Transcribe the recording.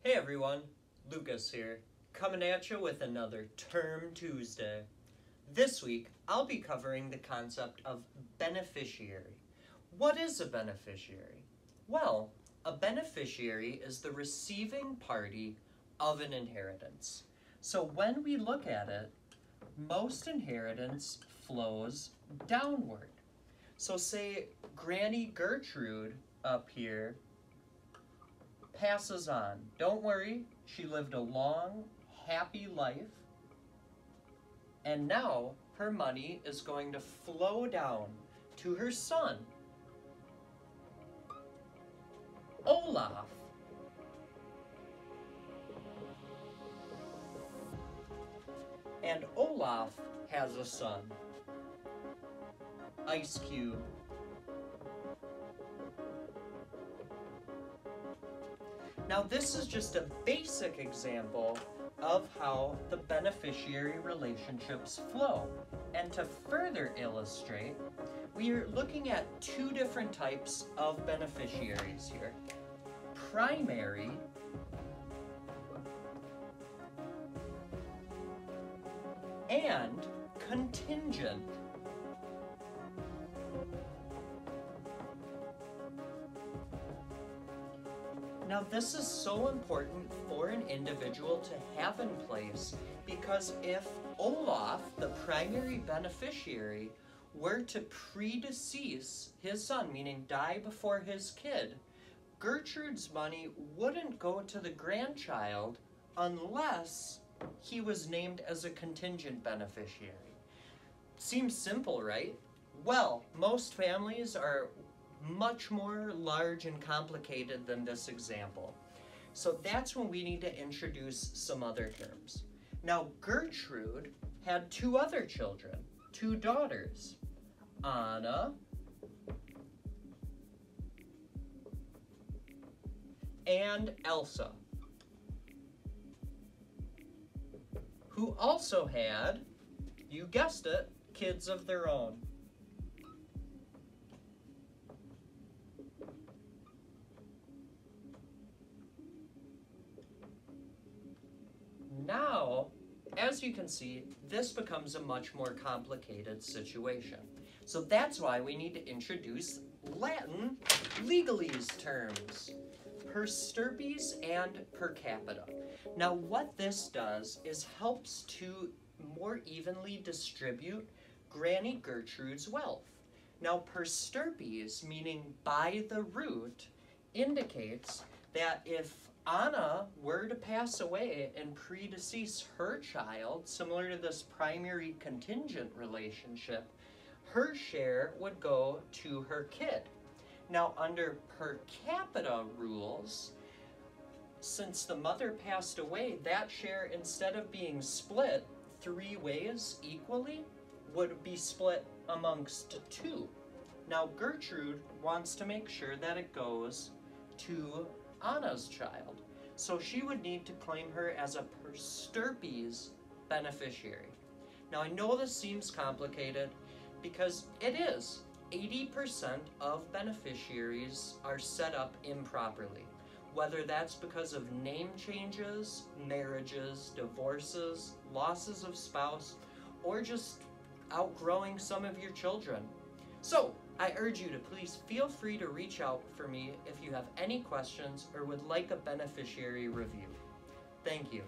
Hey everyone, Lucas here, coming at you with another Term Tuesday. This week, I'll be covering the concept of beneficiary. What is a beneficiary? Well, a beneficiary is the receiving party of an inheritance. So when we look at it, most inheritance flows downward. So say Granny Gertrude up here passes on. Don't worry, she lived a long, happy life, and now her money is going to flow down to her son, Olaf. And Olaf has a son, Ice Cube. Now this is just a basic example of how the beneficiary relationships flow. And to further illustrate, we are looking at two different types of beneficiaries here. Primary and contingent. Now this is so important for an individual to have in place because if Olaf, the primary beneficiary, were to predecease his son, meaning die before his kid, Gertrude's money wouldn't go to the grandchild unless he was named as a contingent beneficiary. Seems simple, right? Well, most families are much more large and complicated than this example. So that's when we need to introduce some other terms. Now, Gertrude had two other children, two daughters, Anna and Elsa, who also had, you guessed it, kids of their own. Now, as you can see, this becomes a much more complicated situation. So that's why we need to introduce Latin legalese terms, per stirpes and per capita. Now what this does is helps to more evenly distribute Granny Gertrude's wealth. Now per stirpes, meaning by the root, indicates that if Anna were to pass away and predecease her child, similar to this primary contingent relationship, her share would go to her kid. Now under per capita rules, since the mother passed away, that share, instead of being split 3 ways equally, would be split amongst 2. Now Gertrude wants to make sure that it goes to Anna's child, so she would need to claim her as a per stirpes beneficiary. Now I know this seems complicated because it is. 80% of beneficiaries are set up improperly, whether that's because of name changes, marriages, divorces, losses of spouse, or just outgrowing some of your children. So I urge you to please feel free to reach out for me if you have any questions or would like a beneficiary review. Thank you.